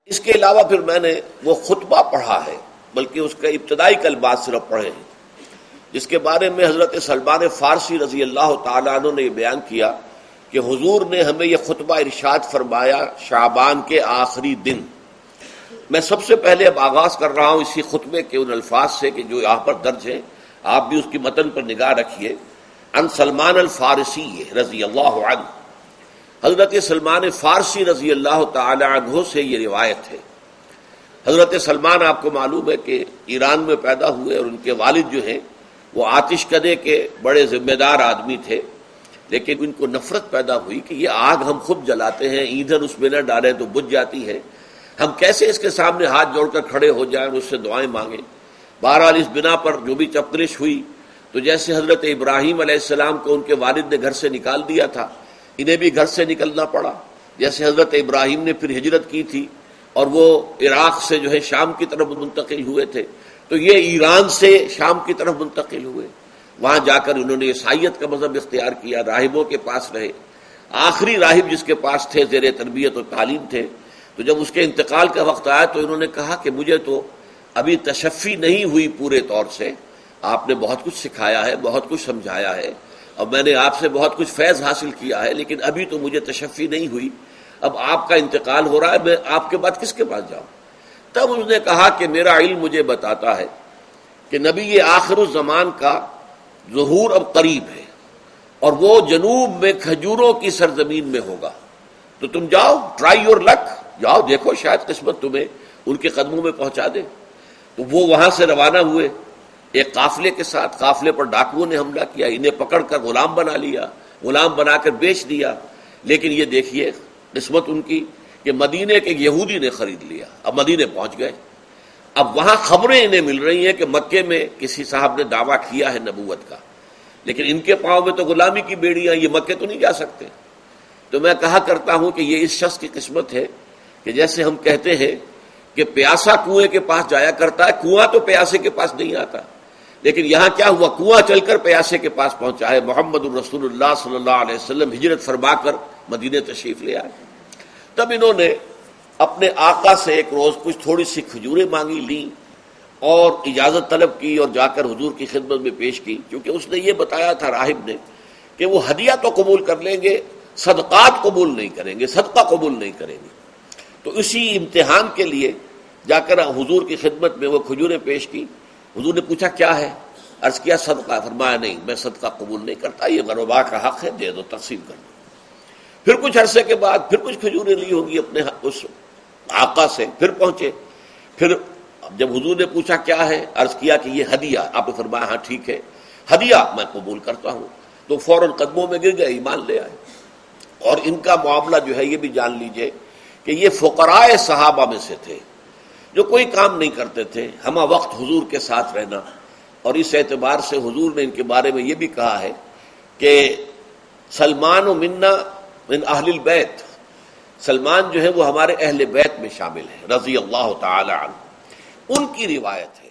اس کے علاوہ پھر میں نے وہ خطبہ پڑھا ہے، بلکہ اس کے ابتدائی کلمات صرف پڑھے ہیں، جس کے بارے میں حضرت سلمان فارسی رضی اللہ تعالیٰ عنہ نے یہ بیان کیا کہ حضور نے ہمیں یہ خطبہ ارشاد فرمایا شعبان کے آخری دن۔ میں سب سے پہلے اب آغاز کر رہا ہوں اسی خطبے کے ان الفاظ سے کہ جو یہاں پر درج ہیں، آپ بھی اس کی متن پر نگاہ رکھیے۔ ان سلمان الفارسی رضی اللہ عنہ، حضرت سلمان فارسی رضی اللہ تعالی عنہ سے یہ روایت ہے۔ حضرت سلمان آپ کو معلوم ہے کہ ایران میں پیدا ہوئے، اور ان کے والد جو ہیں وہ آتش کدے کے بڑے ذمہ دار آدمی تھے، لیکن ان کو نفرت پیدا ہوئی کہ یہ آگ ہم خود جلاتے ہیں، ایندھن اس میں نہ ڈالیں تو بجھ جاتی ہے، ہم کیسے اس کے سامنے ہاتھ جوڑ کر کھڑے ہو جائیں اور اس سے دعائیں مانگیں۔ بہرحال اس بنا پر جو بھی چپکلش ہوئی، تو جیسے حضرت ابراہیم علیہ السلام کو ان کے والد نے گھر سے نکال دیا تھا، انہیں بھی گھر سے نکلنا پڑا۔ جیسے حضرت ابراہیم نے پھر ہجرت کی تھی اور وہ عراق سے جو ہے شام کی طرف منتقل ہوئے تھے، تو یہ ایران سے شام کی طرف منتقل ہوئے، وہاں جا کر انہوں نے عیسائیت کا مذہب اختیار کیا، راہبوں کے پاس رہے۔ آخری راہب جس کے پاس تھے زیر تربیت و تعلیم تھے، تو جب اس کے انتقال کا وقت آیا تو انہوں نے کہا کہ مجھے تو ابھی تشفی نہیں ہوئی پورے طور سے، آپ نے بہت کچھ سکھایا ہے، بہت کچھ سمجھایا ہے، اور میں نے آپ سے بہت کچھ فیض حاصل کیا ہے، لیکن ابھی تو مجھے تشفی نہیں ہوئی، اب آپ کا انتقال ہو رہا ہے، میں آپ کے بعد کس کے پاس جاؤں؟ تب اس نے کہا کہ میرا علم مجھے بتاتا ہے کہ نبی آخر الزمان کا ظہور اب قریب ہے، اور وہ جنوب میں کھجوروں کی سرزمین میں ہوگا، تو تم جاؤ، ٹرائی یور لک، جاؤ دیکھو شاید قسمت تمہیں ان کے قدموں میں پہنچا دے۔ تو وہ وہاں سے روانہ ہوئے ایک قافلے کے ساتھ، قافلے پر ڈاکوؤں نے حملہ کیا، انہیں پکڑ کر غلام بنا لیا، غلام بنا کر بیچ دیا، لیکن یہ دیکھیے قسمت ان کی کہ مدینے کے یہودی نے خرید لیا، اب مدینے پہنچ گئے۔ اب وہاں خبریں انہیں مل رہی ہیں کہ مکے میں کسی صاحب نے دعویٰ کیا ہے نبوت کا، لیکن ان کے پاؤں میں تو غلامی کی بیڑیاں، یہ مکے تو نہیں جا سکتے۔ تو میں کہا کرتا ہوں کہ یہ اس شخص کی قسمت ہے کہ جیسے ہم کہتے ہیں کہ پیاسا کنویں کے پاس جایا کرتا ہے، کنواں تو پیاسے کے پاس نہیں آتا، لیکن یہاں کیا ہوا، کنواں چل کر پیاسے کے پاس پہنچا ہے۔ محمد الرسول اللہ صلی اللہ علیہ وسلم ہجرت فرما کر مدینے تشریف لے آئے۔ تب انہوں نے اپنے آقا سے ایک روز کچھ تھوڑی سی کھجوریں مانگی، لیں اور اجازت طلب کی اور جا کر حضور کی خدمت میں پیش کی، کیونکہ اس نے یہ بتایا تھا راہب نے کہ وہ ہدیہ تو قبول کر لیں گے، صدقات قبول نہیں کریں گے، صدقہ قبول نہیں کریں گے۔ تو اسی امتحان کے لیے جا کر حضور کی خدمت میں وہ کھجوریں پیش کی۔ حضور نے پوچھا کیا ہے، عرض کیا صدقہ، فرمایا نہیں میں صدقہ قبول نہیں کرتا، یہ غربا کا حق ہے، دے دو، تقسیم کر دو۔ پھر کچھ عرصے کے بعد پھر کچھ کھجوریں لی ہوگی اپنے اس آقا سے، پھر پہنچے، پھر جب حضور نے پوچھا کیا ہے، عرض کیا کہ یہ ہدیہ، آپ نے فرمایا ہاں ٹھیک ہے، ہدیہ میں قبول کرتا ہوں، تو فوراً قدموں میں گر گئے، ایمان لے آئے۔ اور ان کا معاملہ جو ہے یہ بھی جان لیجئے کہ یہ فقراء صحابہ میں سے تھے جو کوئی کام نہیں کرتے تھے، ہمہ وقت حضور کے ساتھ رہنا، اور اس اعتبار سے حضور نے ان کے بارے میں یہ بھی کہا ہے کہ سلمان منا من اہل البیت، سلمان جو ہے وہ ہمارے اہل بیت میں شامل ہے رضی اللہ تعالی عنہ، ان کی روایت ہے۔